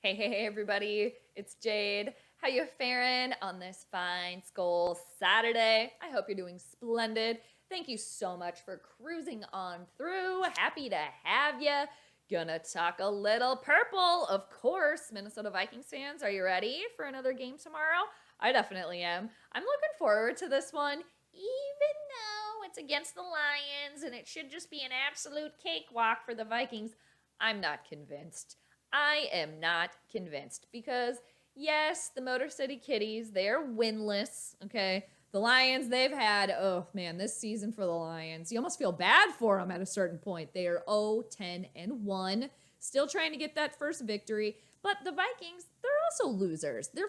Hey, everybody, it's Jade. How you faring on this fine Skol Saturday? I hope you're doing splendid. Thank you so much for cruising on through. Happy to have you. Gonna talk a little purple, of course. Minnesota Vikings fans, are you ready for another game tomorrow? I definitely am. I'm looking forward to this one, even though it's against the Lions and it should just be an absolute cakewalk for the Vikings. I'm not convinced. I am not convinced because, yes, the Motor City Kitties, they're winless, okay? The Lions, they've had, oh man, this season for the Lions, you almost feel bad for them at a certain point. They are 0-10-1, still trying to get that first victory. But the Vikings, they're also losers. They're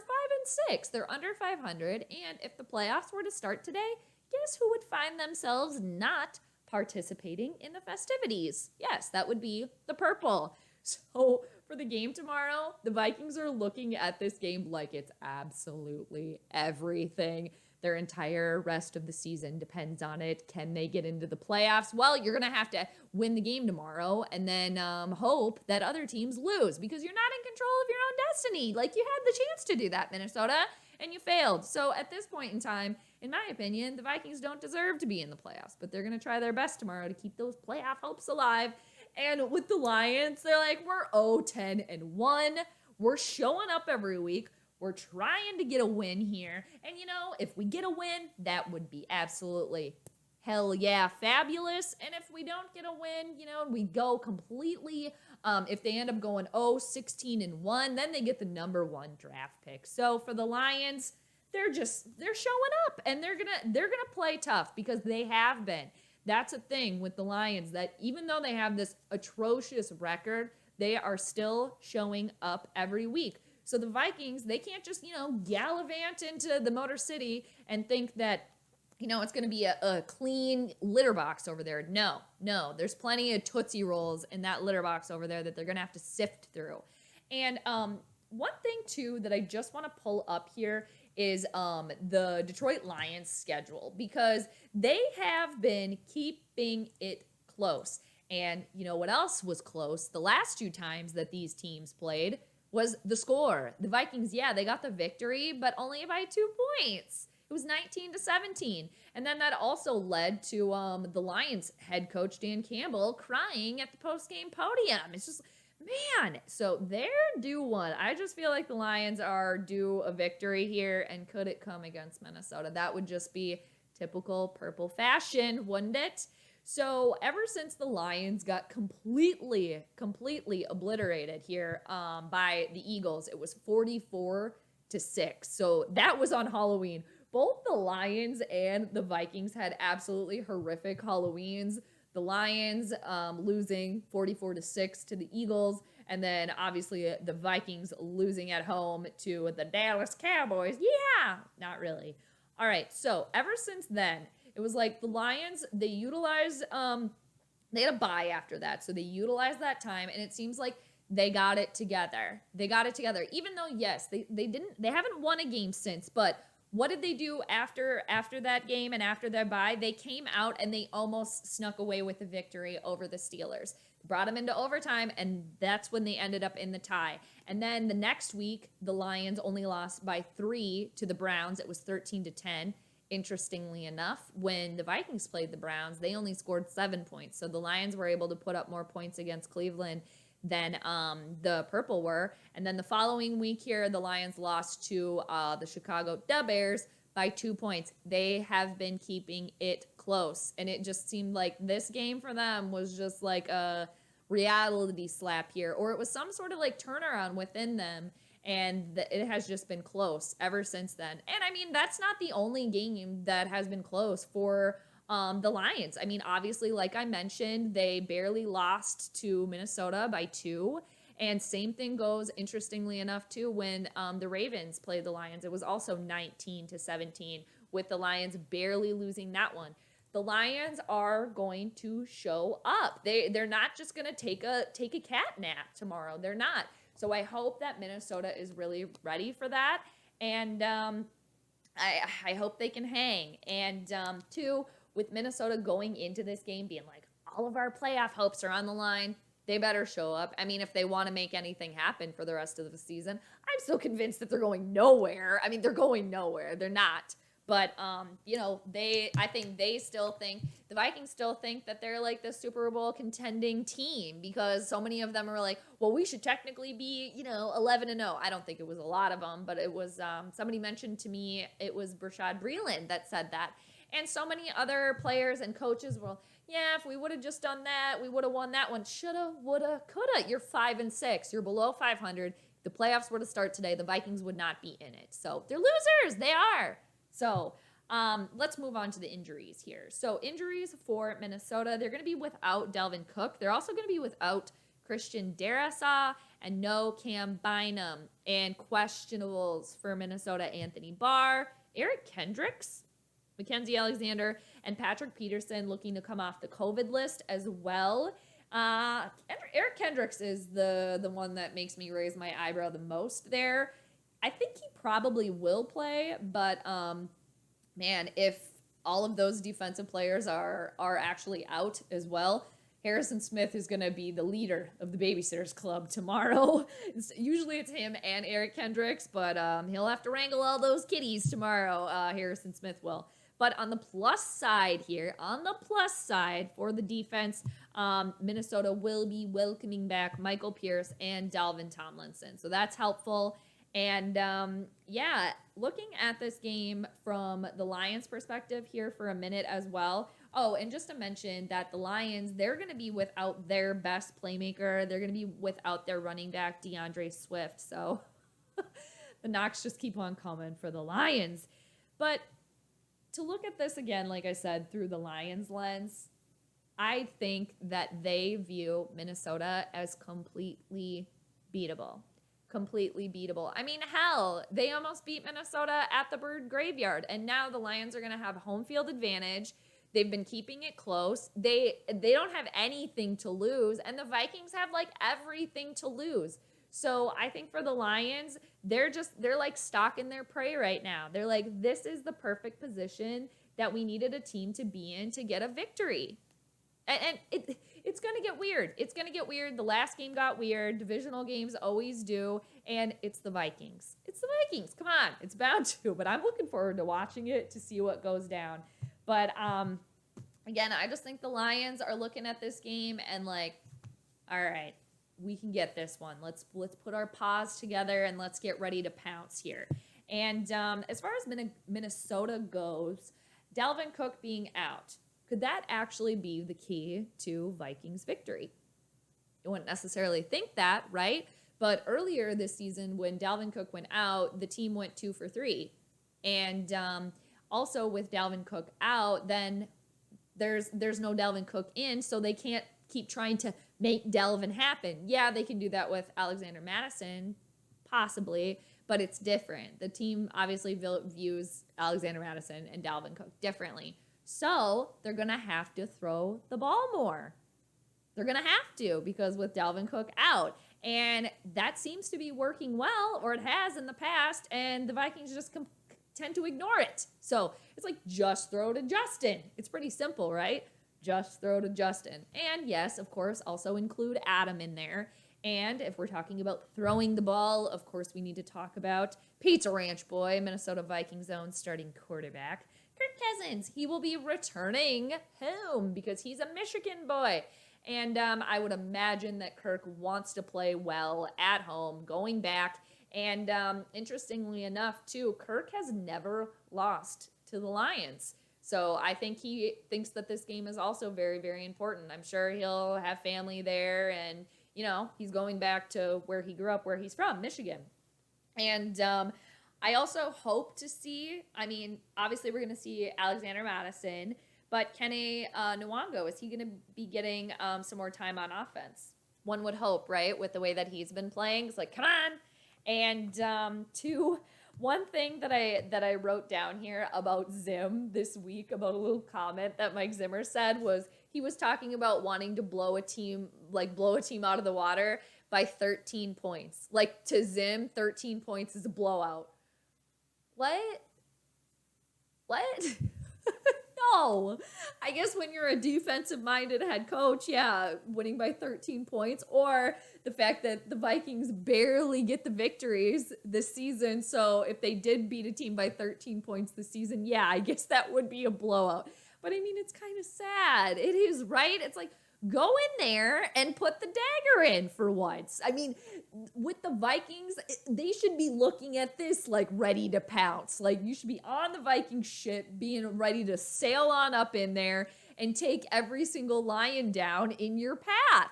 5-6. They're under 500. And if the playoffs were to start today, guess who would find themselves not participating in the festivities? Yes, that would be the purple. So for the game tomorrow, the Vikings are looking at this game like it's absolutely everything. Their entire rest of the season depends on it. Can they get into the playoffs? Well, you're going to have to win the game tomorrow and then hope that other teams lose because you're not in control of your own destiny. Like, you had the chance to do that, Minnesota, and you failed. So at this point in time, in my opinion, the Vikings don't deserve to be in the playoffs, but they're going to try their best tomorrow to keep those playoff hopes alive. And with the Lions, they're like, we're 0-10-1. We're showing up every week. We're trying to get a win here. And, you know, if we get a win, that would be absolutely hell yeah, fabulous. And if we don't get a win, you know, we go completely, if they end up going 0-16-1, then they get the number 1 draft pick. So for the Lions, they're showing up and they're gonna play tough because they have been. That's a thing with the Lions, that even though they have this atrocious record, they are still showing up every week. So the Vikings, they can't just, gallivant into the Motor City and think that, it's going to be a clean litter box over there. No, there's plenty of Tootsie Rolls in that litter box over there that they're going to have to sift through. And one thing, too, that I just want to pull up here is the Detroit Lions schedule, because they have been keeping it close. And you know what else was close? The last 2 times that these teams played was the score. The Vikings, yeah, they got the victory, but only by 2 points. It was 19-17. And then that also led to the Lions head coach, Dan Campbell, crying at the post-game podium. It's just, man, so they're due one. I just feel like the Lions are due a victory here, and could it come against Minnesota? That would just be typical purple fashion, wouldn't it? So ever since the Lions got completely obliterated here by the Eagles, it was 44-6. So that was on Halloween. Both the Lions and the Vikings had absolutely horrific Halloweens. The Lions losing 44-6 to the Eagles, and then obviously the Vikings losing at home to the Dallas Cowboys. Yeah, not really. All right, so ever since then, it was like the Lions, they utilized, they had a bye after that, so they utilized that time, and it seems like they got it together. Even though, yes, they haven't won a game since, but what did they do after that game and after their bye? They came out and they almost snuck away with the victory over the Steelers. Brought them into overtime, and that's when they ended up in the tie. And then the next week, the Lions only lost by 3 to the Browns. It was 13-10. Interestingly enough, when the Vikings played the Browns, they only scored 7 points. So the Lions were able to put up more points against Cleveland than the Purple were. And then the following week here, the Lions lost to the Chicago Bears by 2 points. They have been keeping it close. And it just seemed like this game for them was just like a reality slap here. Or it was some sort of like turnaround within them. And it has just been close ever since then. And I mean, that's not the only game that has been close for the Lions. I mean, obviously, like I mentioned, they barely lost to Minnesota by 2. And same thing goes, interestingly enough, too, when the Ravens played the Lions. It was also 19-17, with the Lions barely losing that one. The Lions are going to show up. They're not just going to take a cat nap tomorrow. They're not. So I hope that Minnesota is really ready for that. And I hope they can hang. And 2, with Minnesota going into this game being like, all of our playoff hopes are on the line, They better show up. I mean, if they want to make anything happen for the rest of the season, I'm still convinced that they're going nowhere. I mean, they're going nowhere. They're not. But, I think the Vikings still think that they're like the Super Bowl contending team because so many of them are like, well, we should technically be, 11-0. I don't think it was a lot of them, but it was, somebody mentioned to me, it was Brashad Breeland that said that. And so many other players and coaches were, yeah, if we would have just done that, we would have won that one. Shoulda, woulda, coulda. You're 5-6. You're below 500. The playoffs were to start today. The Vikings would not be in it. So they're losers. They are. So let's move on to the injuries here. So injuries for Minnesota, they're going to be without Dalvin Cook. They're also going to be without Christian Darrisaw and no Cam Bynum. And questionables for Minnesota, Anthony Barr, Eric Kendricks, Mackenzie Alexander, and Patrick Peterson looking to come off the COVID list as well. Eric Kendricks is the one that makes me raise my eyebrow the most there. I think he probably will play, but man, if all of those defensive players are actually out as well, Harrison Smith is going to be the leader of the Babysitters Club tomorrow. Usually it's him and Eric Kendricks, but he'll have to wrangle all those kitties tomorrow, Harrison Smith will. But on the plus side here, for the defense, Minnesota will be welcoming back Michael Pierce and Dalvin Tomlinson. So that's helpful. And looking at this game from the Lions' perspective here for a minute as well. Oh, and just to mention that the Lions, they're going to be without their best playmaker. They're going to be without their running back, DeAndre Swift. So the knocks just keep on coming for the Lions. But to look at this again, like I said, through the Lions lens, I think that they view Minnesota as completely beatable. I mean, hell, they almost beat Minnesota at the Bird Graveyard, and now the Lions are going to have home field advantage. They've been keeping it close. They don't have anything to lose, and the Vikings have like everything to lose. So I think for the Lions, they're like stalking their prey right now. They're like, this is the perfect position that we needed a team to be in to get a victory. And it's going to get weird. It's going to get weird. The last game got weird. Divisional games always do. And it's the Vikings. Come on. It's bound to. But I'm looking forward to watching it to see what goes down. But, again, I just think the Lions are looking at this game and like, all right, we can get this one. Let's put our paws together and let's get ready to pounce here. And as far as Minnesota goes, Dalvin Cook being out, could that actually be the key to Vikings victory? You wouldn't necessarily think that, right? But earlier this season, when Dalvin Cook went out, the team went 2 for 3. And also with Dalvin Cook out, then there's no Dalvin Cook in, so they can't keep trying to make Dalvin happen. Yeah, they can do that with Alexander Mattison, possibly, but it's different. The team obviously views Alexander Mattison and Dalvin Cook differently. So they're going to have to throw the ball more. They're going to have to, because with Dalvin Cook out. And that seems to be working well, or it has in the past, and the Vikings just tend to ignore it. So it's like, just throw to Justin. It's pretty simple, right? Just throw to Justin. And yes, of course, also include Adam in there. And if we're talking about throwing the ball, of course, we need to talk about Pizza Ranch boy, Minnesota Vikings own starting quarterback, Kirk Cousins. He will be returning home because he's a Michigan boy. And I would imagine that Kirk wants to play well at home, going back. And interestingly enough, too, Kirk has never lost to the Lions. So I think he thinks that this game is also very, very important. I'm sure he'll have family there, and, he's going back to where he grew up, where he's from, Michigan. And I also hope to see, obviously we're going to see Alexander Mattison, but KENE NWANGU, is he going to be getting some more time on offense? One would hope, right, with the way that he's been playing. It's like, come on. And one thing that I wrote down here about Zim this week, about a little comment that Mike Zimmer said, was he was talking about wanting to blow a team out of the water by 13 points. Like, to Zim, 13 points is a blowout. What? No. I guess when you're a defensive-minded head coach, yeah, winning by 13 points, or the fact that the Vikings barely get the victories this season. So if they did beat a team by 13 points this season, yeah, I guess that would be a blowout. But I mean, it's kind of sad. It is, right? It's like, go in there and put the dagger in for once. I mean, with the Vikings, they should be looking at this like ready to pounce. Like, you should be on the Viking ship, being ready to sail on up in there and take every single lion down in your path.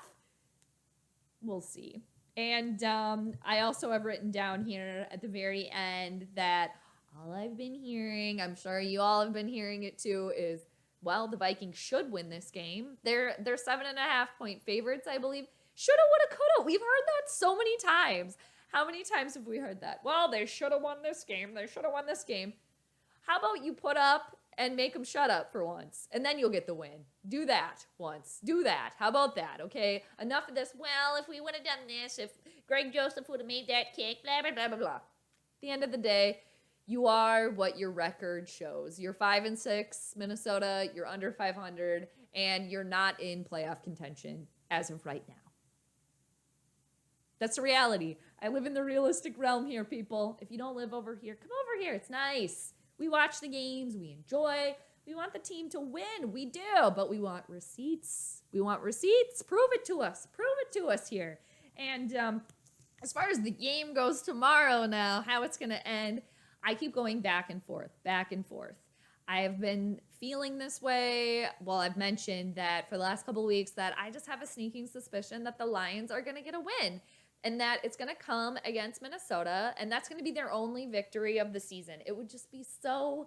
We'll see. And I also have written down here at the very end that all I've been hearing, I'm sure you all have been hearing it too, is, well, the Vikings should win this game. They're 7.5-point favorites, I believe. Shoulda, woulda, coulda. We've heard that so many times. How many times have we heard that? Well, they should have won this game. They should have won this game. How about you put up and make them shut up for once, and then you'll get the win. Do that once. Do that. How about that, okay? Enough of this, well, if we would have done this, if Greg Joseph would have made that kick, blah, blah, blah, blah, blah. At the end of the day, you are what your record shows. You're 5-6, Minnesota. You're under 500, and you're not in playoff contention as of right now. That's the reality. I live in the realistic realm here, people. If you don't live over here, come over here. It's nice. We watch the games. We enjoy. We want the team to win. We do, but we want receipts. We want receipts. Prove it to us. Prove it to us here. And as far as the game goes tomorrow now, how it's going to end, I keep going back and forth, back and forth. I have been feeling this way. Well, I've mentioned that for the last couple of weeks that I just have a sneaking suspicion that the Lions are going to get a win and that it's going to come against Minnesota, and that's going to be their only victory of the season. It would just be so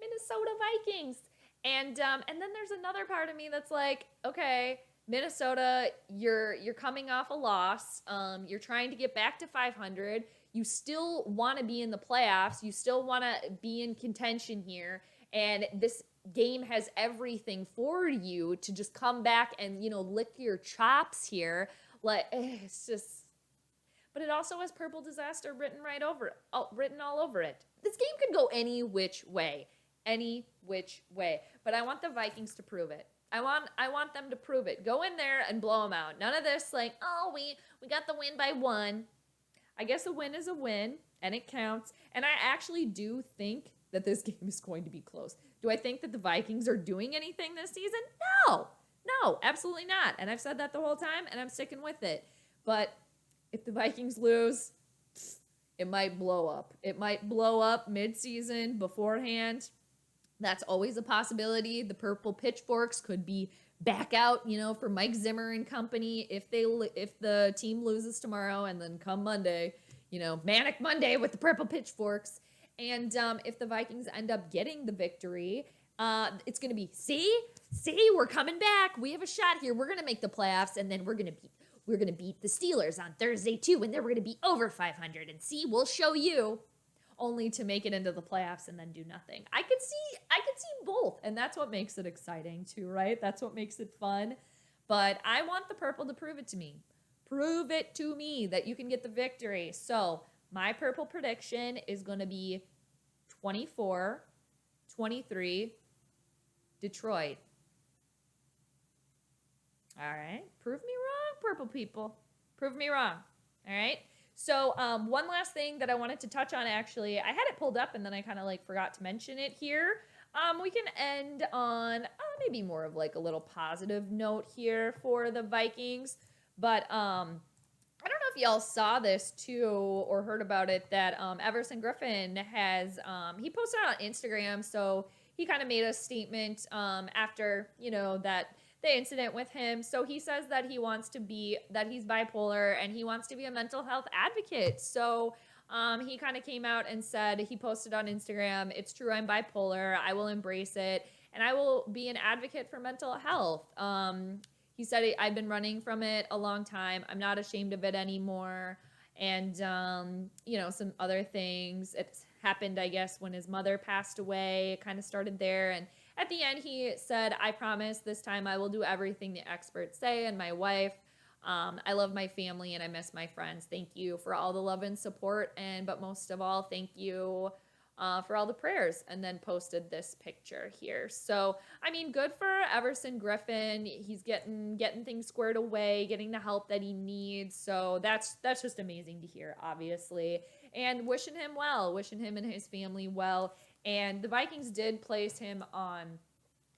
Minnesota Vikings. And then there's another part of me that's like, okay, Minnesota, you're coming off a loss. You're trying to get back to 500. You still want to be in the playoffs. You still want to be in contention here. And this game has everything for you to just come back and, lick your chops here. Like, it's just... But it also has purple disaster written all over it. This game could go any which way. Any which way. But I want the Vikings to prove it. I want them to prove it. Go in there and blow them out. None of this like, oh, we got the win by 1. I guess a win is a win, and it counts. And I actually do think that this game is going to be close. Do I think that the Vikings are doing anything this season? No, absolutely not. And I've said that the whole time, and I'm sticking with it. But if the Vikings lose, it might blow up. It might blow up mid-season beforehand. That's always a possibility. The purple pitchforks could be back out, for Mike Zimmer and company if the team loses tomorrow, and then come Monday, Manic Monday with the purple pitchforks. And if the Vikings end up getting the victory, it's going to be, see, we're coming back. We have a shot here. We're going to make the playoffs, and then we're going to beat the Steelers on Thursday too, and then we're going to be over 500. And see, we'll show you. Only to make it into the playoffs and then do nothing. I could see both, and that's what makes it exciting too, right? That's what makes it fun. But I want the purple to prove it to me. Prove it to me that you can get the victory. So my purple prediction is going to be 24-23 Detroit. All right. Prove me wrong, purple people. Prove me wrong. All right. So one last thing that I wanted to touch on, actually, I had it pulled up and then I kind of forgot to mention it here. We can end on maybe more of a little positive note here for the Vikings. But I don't know if y'all saw this too or heard about it, that Everson Griffin has, he posted it on Instagram. So he kind of made a statement after, that the incident with him. So he says that he's bipolar and he wants to be a mental health advocate. So he kind of came out and said, he posted on Instagram, "It's true, I'm bipolar. I will embrace it. And I will be an advocate for mental health." He said, "I've been running from it a long time. I'm not ashamed of it anymore." And, some other things. It's happened, I guess, when his mother passed away. It kind of started there. And at the end, he said, "I promise this time I will do everything the experts say, and my wife. I love my family and I miss my friends. Thank you for all the love and support. But most of all, thank you for all the prayers, and then posted this picture here. So, I mean, good for Everson Griffin. He's getting things squared away, getting the help that he needs. So that's just amazing to hear, obviously. And wishing him well, wishing him and his family well. And the Vikings did place him on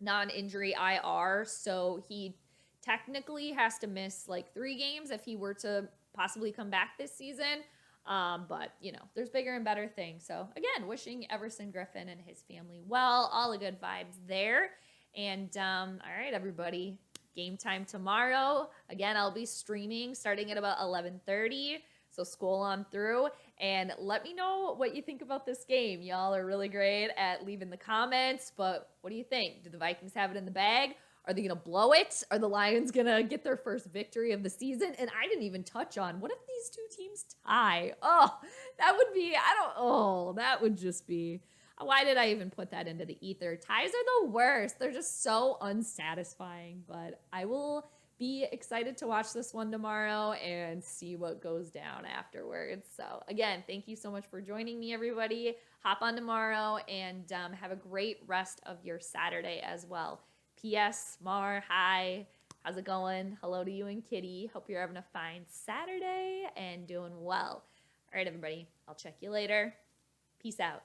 non-injury IR, so he technically has to miss like 3 games if he were to possibly come back this season. But, you know, there's bigger and better things. So, again, wishing Everson Griffin and his family well. All the good vibes there. And, all right, everybody. Game time tomorrow. Again, I'll be streaming starting at about 11:30. So, scroll on through. And let me know what you think about this game. Y'all are really great at leaving the comments. But what do you think? Do the Vikings have it in the bag? Are they going to blow it? Are the Lions going to get their first victory of the season? And I didn't even touch on, what if these 2 teams tie? Oh, that would just be, why did I even put that into the ether? Ties are the worst. They're just so unsatisfying. But I will be excited to watch this one tomorrow and see what goes down afterwards. So again, thank you so much for joining me, everybody. Hop on tomorrow and have a great rest of your Saturday as well. P.S. Mar, hi. How's it going? Hello to you and Kitty. Hope you're having a fine Saturday and doing well. All right, everybody. I'll check you later. Peace out.